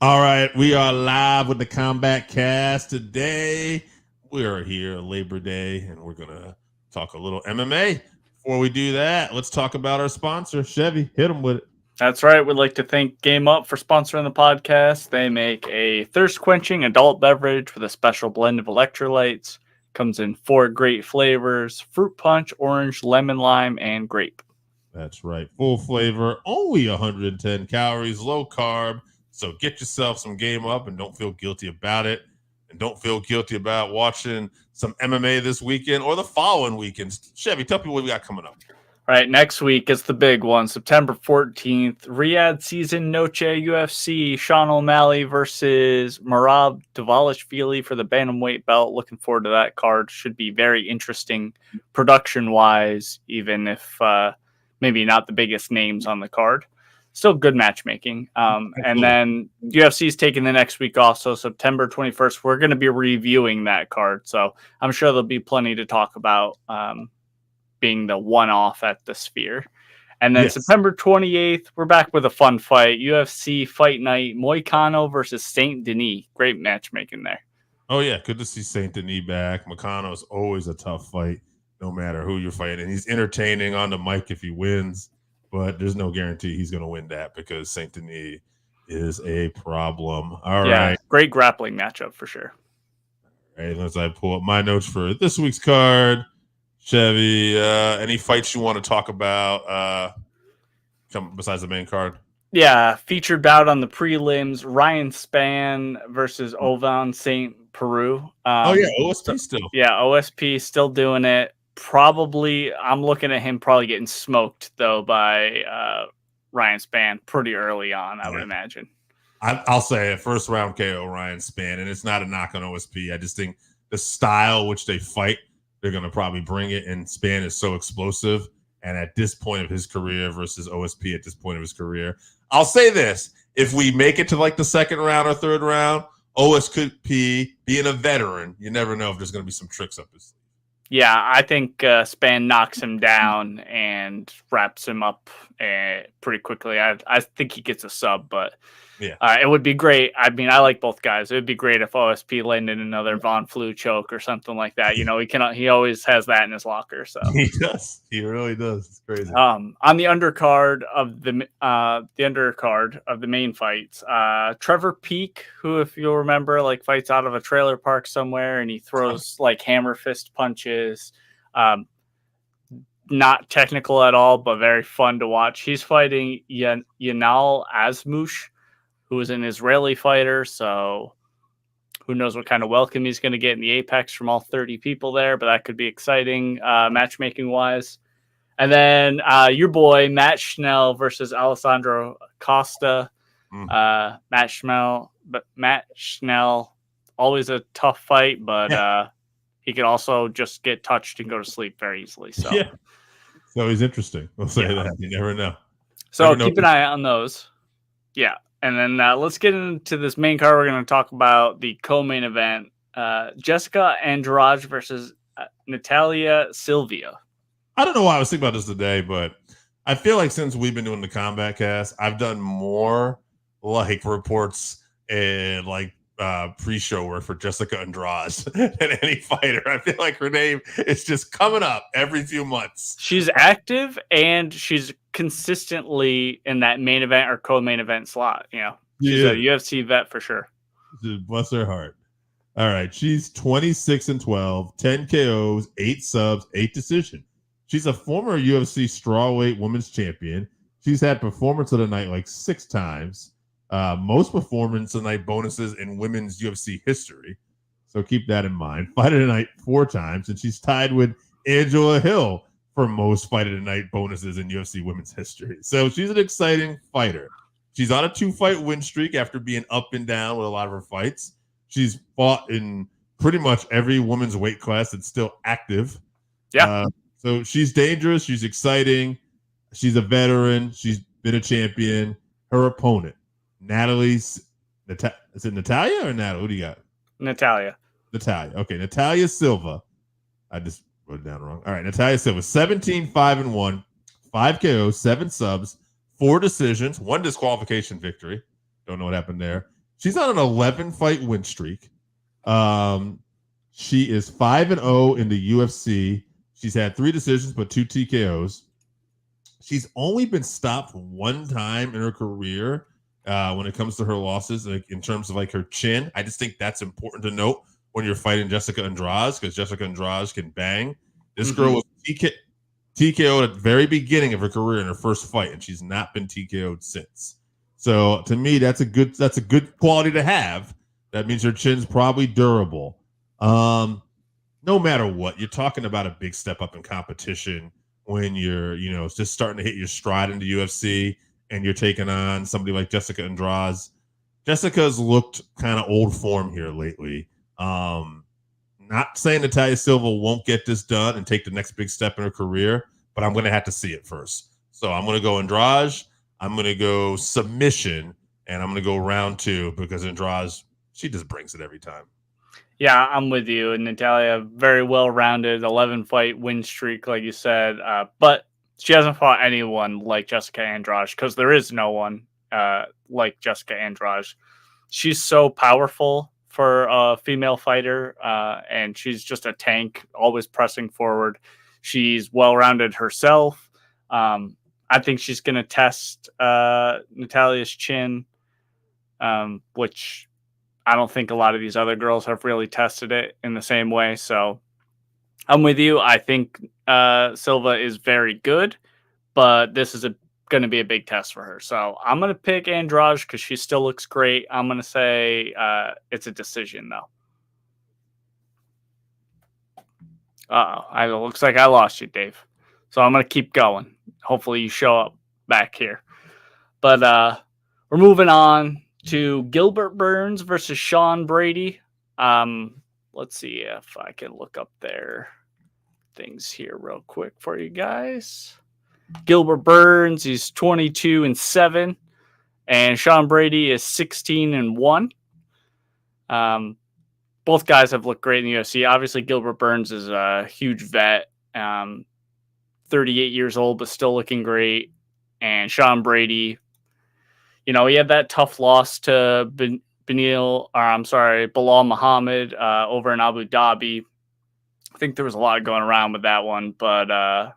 All right, we are live with the Combatcast today. We are here Labor Day, and we're gonna talk a little MMA. Before we do that, let's talk about our sponsor, Chevy. Hit them with it. That's right. We'd like to thank Game Up for sponsoring the podcast. They make a thirst-quenching adult beverage with a special blend of electrolytes. Comes in 4 great flavors: fruit punch, orange, lemon, lime, and grape. That's right. Full flavor, only 110 calories, low carb. So get yourself some Game Up and don't feel guilty about it. And don't feel guilty about watching some MMA this weekend or the following weekends. Chevy, tell people what we got coming up. All right, next week is the big one, September 14th. Riyadh Season Noche UFC, Sean O'Malley versus Merab Dvalishvili for the bantamweight belt. Looking forward to that card. Should be very interesting production-wise, even if maybe not the biggest names on the card. Still good matchmaking. And then UFC is taking the next week off, so September 21st, we're going to be reviewing that card. So I'm sure there'll be plenty to talk about. Being the one-off at the Sphere. And then September 28th, we're back with a fun fight. UFC Fight Night, Moicano versus Saint Denis. Great matchmaking there. Oh, yeah. Good to see Saint Denis back. Moicano is always a tough fight, no matter who you're fighting. And he's entertaining on the mic if he wins, but there's no guarantee he's going to win that because Saint Denis is a problem. All right. Great grappling matchup for sure. All right, as I pull up my notes for this week's card, Chevy, any fights you want to talk about besides the main card? Yeah, featured bout on the prelims, Ryan Spann versus Ovan St. Peru. OSP still. Yeah, OSP still doing it. Probably, I'm looking at him probably getting smoked, though, by Ryan Spann pretty early on, I would imagine. I'll say it, first round KO Ryan Spann, and it's not a knock on OSP. I just think the style which they fight, they're going to probably bring it, and Spann is so explosive. And at this point of his career versus OSP at this point of his career, I'll say this. If we make it to like the second round or third round, OSP being a veteran, you never know if there's going to be some tricks up his sleeve. Yeah, I think Spann knocks him down and wraps him up pretty quickly. I think he gets a sub, but it would be great. I mean, I like both guys. It would be great if OSP landed another Von Flue choke or something like that. You know, he always has that in his locker. So he does. He really does. It's crazy. On the undercard of the main fights, Trevor Peek, who, if you'll remember, like fights out of a trailer park somewhere, and he throws like hammer fist punches. Not technical at all, but very fun to watch. He's fighting Yanal Ashmouz, who is an Israeli fighter, so who knows what kind of welcome he's going to get in the Apex from all 30 people there, but that could be exciting matchmaking-wise. And then your boy, Matt Schnell versus Alessandro Costa. Matt Schnell, always a tough fight, but he could also just get touched and go to sleep very easily. So, so he's interesting. We'll say that. You never know. So keep an eye on those. Yeah. And then let's get into this main card. We're going to talk about the co-main event. Jessica Andrade versus Natalia Silva. I don't know why I was thinking about this today, but I feel like since we've been doing the Combatcast, I've done more like reports and like pre-show work for Jessica Andrade than any fighter. I feel like her name is just coming up every few months. She's active and she's consistently in that main event or co-main event slot. You know, she's a UFC vet for sure. Bless her heart. All right, she's 26-12, 10 KOs, 8 subs, 8 decisions. She's a former UFC strawweight women's champion. She's had performance of the night like 6 times. Most performance of the night bonuses in women's UFC history. So keep that in mind. Fight of the night 4 times, and she's tied with Angela Hill for most fight of the night bonuses in UFC women's history. So she's an exciting fighter. She's on a 2-fight win streak after being up and down with a lot of her fights. She's fought in pretty much every women's weight class that's still active. Yeah. So she's dangerous. She's exciting. She's a veteran. She's been a champion. Her opponent, is it Natalia or Natalia? Who do you got? Natalia. Okay, Natalia Silva. I just wrote it down wrong. All right, Natalia Silva, 17-5-1, 5 KOs, 7 subs, 4 decisions, 1 disqualification victory. Don't know what happened there. She's on an 11-fight win streak. She is 5-0 in the UFC. She's had 3 decisions but 2 TKOs. She's only been stopped one time in her career when it comes to her losses, like in terms of like her chin. I just think that's important to note when you're fighting Jessica Andrade, because Jessica Andrade can bang. This girl was TKO'd at the very beginning of her career in her first fight, and she's not been TKO'd since. So to me, that's a good quality to have. That means her chin's probably durable. No matter what, you're talking about a big step up in competition when you're, just starting to hit your stride in the UFC and you're taking on somebody like Jessica Andrade. Jessica's looked kind of old form here lately. Not saying Natalia Silva won't get this done and take the next big step in her career, but I'm going to have to see it first. So I'm going to go Andrade. I'm going to go submission, and I'm going to go round 2 because Andrade, she just brings it every time. Yeah, I'm with you. And Natalia, very well-rounded, 11-fight win streak, like you said. But she hasn't fought anyone like Jessica Andrade because there is no one like Jessica Andrade. She's so powerful for a female fighter, and she's just a tank, always pressing forward. She's well-rounded herself. I think she's going to test Natalia's chin, which I don't think a lot of these other girls have really tested it in the same way. So I'm with you. I think Silva is very good, but this is going to be a big test for her. So I'm going to pick Andrade because she still looks great. I'm going to say it's a decision, though. Uh-oh. It looks like I lost you, Dave. So I'm going to keep going. Hopefully you show up back here. But we're moving on to Gilbert Burns versus Sean Brady. Let's see if I can look up their things here real quick for you guys. Gilbert Burns, he's 22-7, and Sean Brady is 16-1. Both guys have looked great in the UFC. Obviously, Gilbert Burns is a huge vet, 38 years old, but still looking great. And Sean Brady, he had that tough loss to Bilal Muhammad over in Abu Dhabi. I think there was a lot going around with that one, but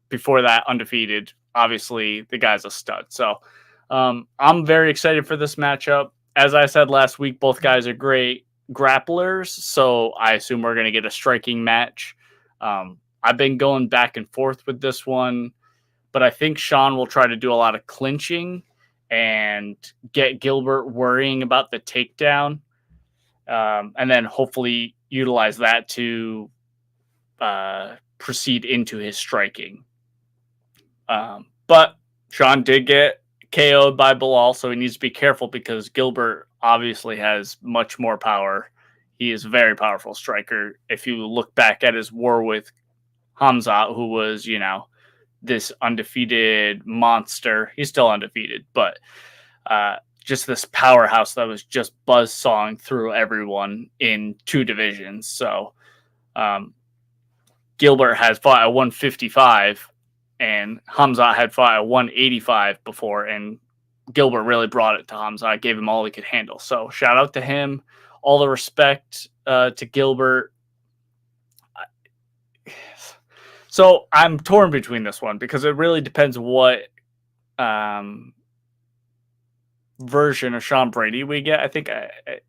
before that, undefeated. Obviously, the guy's a stud. So I'm very excited for this matchup. As I said last week, both guys are great grapplers, so I assume we're going to get a striking match. I've been going back and forth with this one, but I think Sean will try to do a lot of clinching and get Gilbert worrying about the takedown, and then hopefully utilize that to proceed into his striking. But Sean did get KO'd by Bilal, so he needs to be careful because Gilbert obviously has much more power. He is a very powerful striker. If you look back at his war with Hamzat, who was, this undefeated monster. He's still undefeated, but just this powerhouse that was just buzzsawing through everyone in 2 divisions. So Gilbert has fought at 155, and Hamzat had fought at 185 before, and Gilbert really brought it to Hamzat, gave him all he could handle. So shout out to him. All the respect to Gilbert. So I'm torn between this one because it really depends what version of Sean Brady we get. I think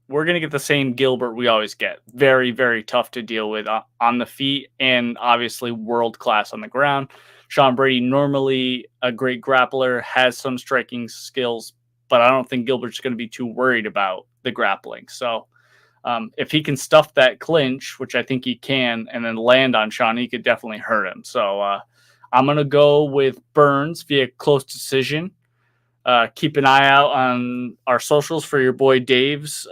we're going to get the same Gilbert we always get. Very, very tough to deal with on the feet and obviously world class on the ground. Sean Brady, normally a great grappler, has some striking skills, but I don't think Gilbert's going to be too worried about the grappling. So if he can stuff that clinch, which I think he can, and then land on Sean, he could definitely hurt him. So I'm going to go with Burns via close decision. Keep an eye out on our socials for your boy Dave's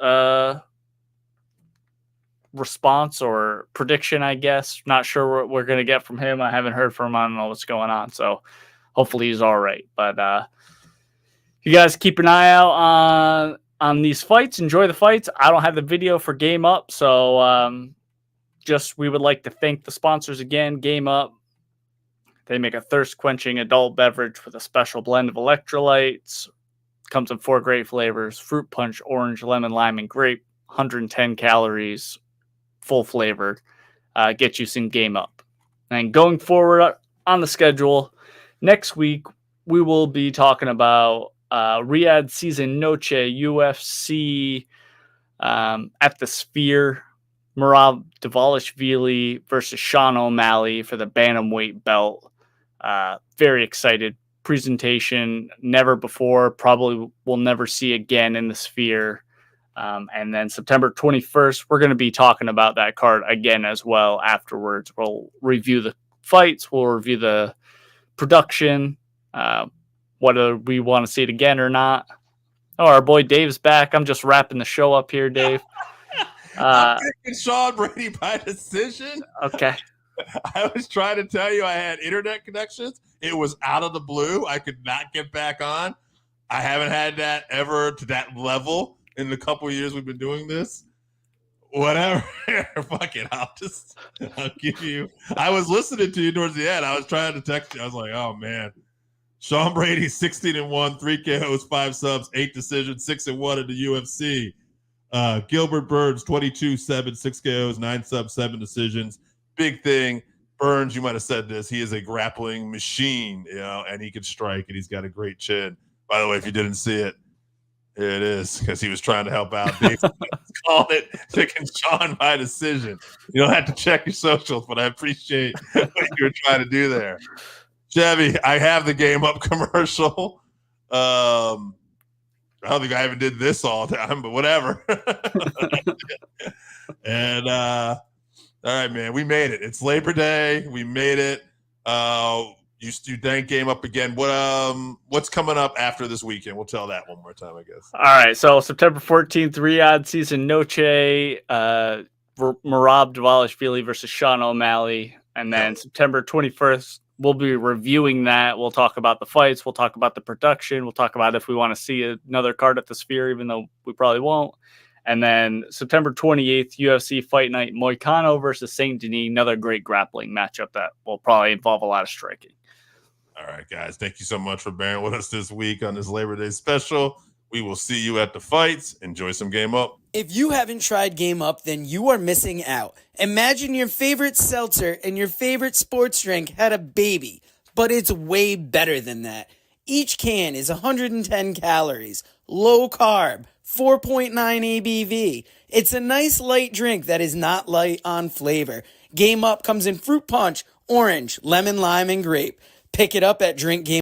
response or prediction, I guess. Not sure what we're going to get from him. I haven't heard from him. I don't know what's going on. So hopefully he's all right. But you guys keep an eye out on these fights. Enjoy the fights. I don't have the video for Game Up. So we would like to thank the sponsors again. Game Up. They make a thirst-quenching adult beverage with a special blend of electrolytes, Comes in 4 great flavors: fruit punch, orange, lemon, lime, and grape. 110 calories, full flavored. Get you some game up. And going forward on the schedule, next week we will be talking about Riyadh Season Noche UFC at the Sphere. Merab Dvalishvili versus Sean O'Malley for the bantamweight belt. Very excited. Presentation never before, probably will never see again in the Sphere. And then September 21st, we're going to be talking about that card again as well afterwards. We'll review the fights. We'll review the production, whether we want to see it again or not. Oh, our boy Dave's back. I'm just wrapping the show up here, Dave. I'm picking Sean Brady by decision. Okay. I was trying to tell you I had internet connections. It was out of the blue. I could not get back on. I haven't had that ever to that level in the couple of years we've been doing this. Whatever. Fuck it. I'll give you. I was listening to you towards the end. I was trying to text you. I was like, oh, man. Sean Brady, 16-1, 3 KOs, 5 subs, 8 decisions, 6-1 in the UFC. Gilbert Burns, 22-7, 6 KOs, 9 subs, 7 decisions. Big thing. Burns, you might have said this. He is a grappling machine, and he can strike, and he's got a great chin. By the way, if you didn't see it, here it is, because he was trying to help out. Dave called it picking Sean by decision. You don't have to check your socials, but I appreciate what you were trying to do there. Chevy, I have the game up commercial. I don't think I even did this all the time, but whatever. And all right, man, we made it. It's Labor Day. We made it. You dank game up again. What's coming up after this weekend? We'll tell that one more time, I guess. All right, so September 14th, Riyadh Season Noche, Merab Dvalishvili versus Sean O'Malley, and then September 21st. We'll be reviewing that. We'll talk about the fights. We'll talk about the production. We'll talk about if we want to see another card at the Sphere, even though we probably won't. And then September 28th, UFC Fight Night, Moicano versus Saint Denis. Another great grappling matchup that will probably involve a lot of striking. All right, guys. Thank you so much for bearing with us this week on this Labor Day special. We will see you at the fights. Enjoy some Game Up. If you haven't tried Game Up, then you are missing out. Imagine your favorite seltzer and your favorite sports drink had a baby, but it's way better than that. Each can is 110 calories, low carb, 4.9 ABV. It's a nice light drink that is not light on flavor. Game Up comes in fruit punch, orange, lemon, lime, and grape. Pick it up at Drink Game.